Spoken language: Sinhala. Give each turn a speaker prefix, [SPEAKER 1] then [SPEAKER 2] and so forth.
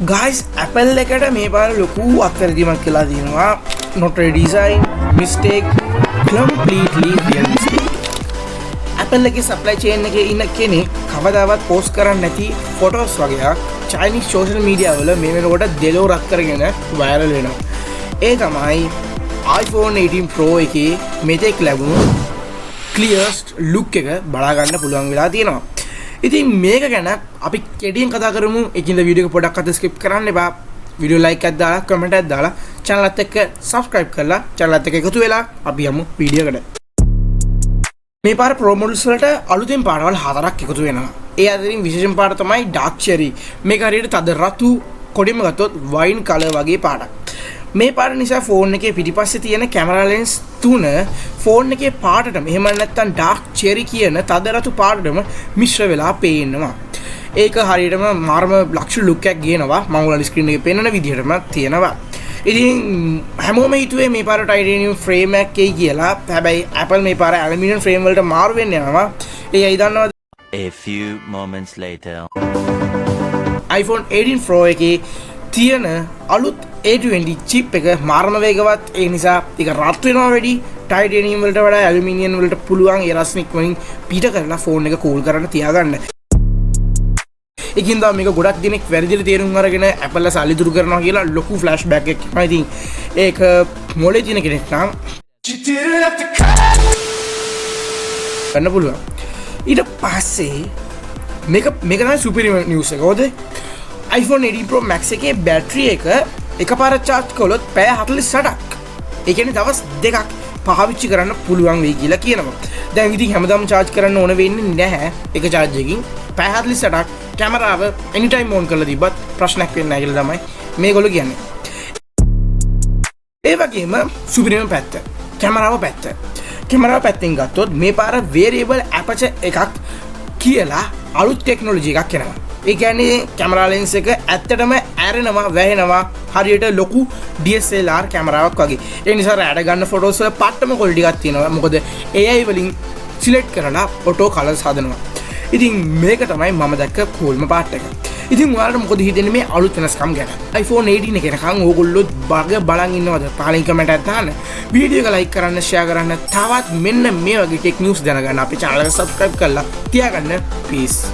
[SPEAKER 1] guys Apple එකට මේ පාර ලොකු අත්තරදීමක් කියලා තියෙනවා. not a design mistake, completely real mistake. Apple එකේ supply chain එකේ ඉන්න කෙනෙක් කවදාවත් post කරන්නේ නැති photos වගේක් Chinese social media වල මේ වෙනකොට දෙලෝ රක් කරගෙන viral වෙනවා. ඒ තමයි iPhone 18 Pro එකේ මෙතෙක් ලැබුණු clearest look එක බලා ගන්න පුළුවන් වෙලා තියෙනවා. ඉතින් මේක ගැන අපි කෙටියෙන් කතා කරමු. ඒකින්ද වීඩියෝ එක පොඩක් අත ස්කිප් කරන්න එපා. වීඩියෝ ලයික් එකක් දාලා කමෙන්ට් එකක් දාලා channel එකත් එක්ක subscribe කරලා channel එකත් එක්ක එකතු වෙලා අපි යමු වීඩියෝ එකට. මේ පාර Pro models වලට අලුතෙන් පාටවල් 4ක් එකතු වෙනවා. ඒ අතරින් විශේෂම පාට තමයි dark cherry. මේක හරියට තද රතු කොඩිම ගත්තොත් wine color වගේ පාටක්. මේ පාට නිසා ෆෝන් එකේ පිටිපස්සේ තියෙන කැමරා ලෙන්ස් තුන ෆෝන් එකේ පාටටම එහෙම නැත්නම් ඩාර්ක් චෙරි කියන තද රතු පාටටම මිශ්‍ර වෙලා පේනවා. ඒක හරියටම මාර්ම ලක්ෂ ලුක් එකක් ගේනවා. මම ඔයාලට ස්ක්‍රීන් එකේ පෙන්වන විදිහටම තියෙනවා. ඉතින් හැමෝම හිතුවේ මේ පාර ටයිටේනියම් ෆ්‍රේම් එකක් එයි කියලා. හැබැයි Apple මේ පාර ඇලුමිනියම් ෆ්‍රේම් වලට මාරු වෙන්න යනවා. ඒයි දන්නවද?
[SPEAKER 2] A few moments later.
[SPEAKER 1] iPhone 18 Pro එකේ තියෙන අලුත් A20 chip එක මාරම වේගවත්. ඒ නිසා ඒක රත් වෙනවා වැඩි. ටයිටේනියම් වලට වඩා ඇලුමිනියම් වලට පුළුවන් ඒ රස්නික් වලින් පිට කරලා ෆෝන් එක කූල් කරන්න තියාගන්න. ඒකින්ද මේක ගොඩක් දිනෙක වැරදිලා තේරුම් අරගෙන Apple සල්ලි දුරු කරනවා කියලා ලොකු ෆ්ලෑෂ්බැක් එකක් තමයි. ඉතින් ඒක මොලේ තියෙන කෙනෙක් නම් ගන්න පුළුවන්. ඊට පස්සේ මේක තමයි සුපිරිම නිවුස් එක. හොද iPhone 18 Pro Max එකේ බැටරි එක එකපාර charge කළොත් පැය 48ක්. ඒ කියන්නේ දවස් දෙකක් පාවිච්චි කරන්න පුළුවන් වෙයි කියලා කියනවා. දැන් ඉතින් හැමදාම charge කරන්න ඕන වෙන්නේ නැහැ. එක charge එකකින් පැය 48ක් කැමරාව anytime on කරලා තිබ්බත් ප්‍රශ්නයක් වෙන්නේ නැහැ කියලා තමයි මේගොල්ලෝ කියන්නේ. ඒ වගේම සුපිරිම පැත්ත කැමරාව පැත්ත. කැමරාව පැත්තෙන් ගත්තොත් මේ පාර variable aperture එකක් කියලා අලුත් ටෙක්නොලොජි එකක් එනවා. ඒ කියන්නේ කැමරා ලෙන්ස් එක ඇත්තටම ඇරෙනවා වැහෙනවා හරියට ලොකු DSLR කැමරාවක් වගේ. ඒ නිසා රැඩ ගන්න ෆොටෝස් වල පට්ටම ක්වොලිටි එකක් තියෙනවා. මොකද AI වලින් සිලෙක්ට් කරලා ඔටෝ කලර්ස් හදනවා. ඉතින් මේක තමයි මම දැක්ක කූල්ම පාට් එක. ඉතින් ඔයාලට මොකද හිතෙන්නේ මේ අලුත් වෙනස්කම් ගැන? iPhone 18 එක එනකන් ඕගොල්ලෝ බග බලන් ඉන්නවද? පහලින් කමෙන්ට් එකක් දාන්න. වීඩියෝ එක ලයික් කරන්න, ෂෙයා කරන්න. තවත් මෙන්න මේ වගේ ටෙක් නිවුස් දැනගන්න අපේ channel එක subscribe කරලා තියාගන්න. peace.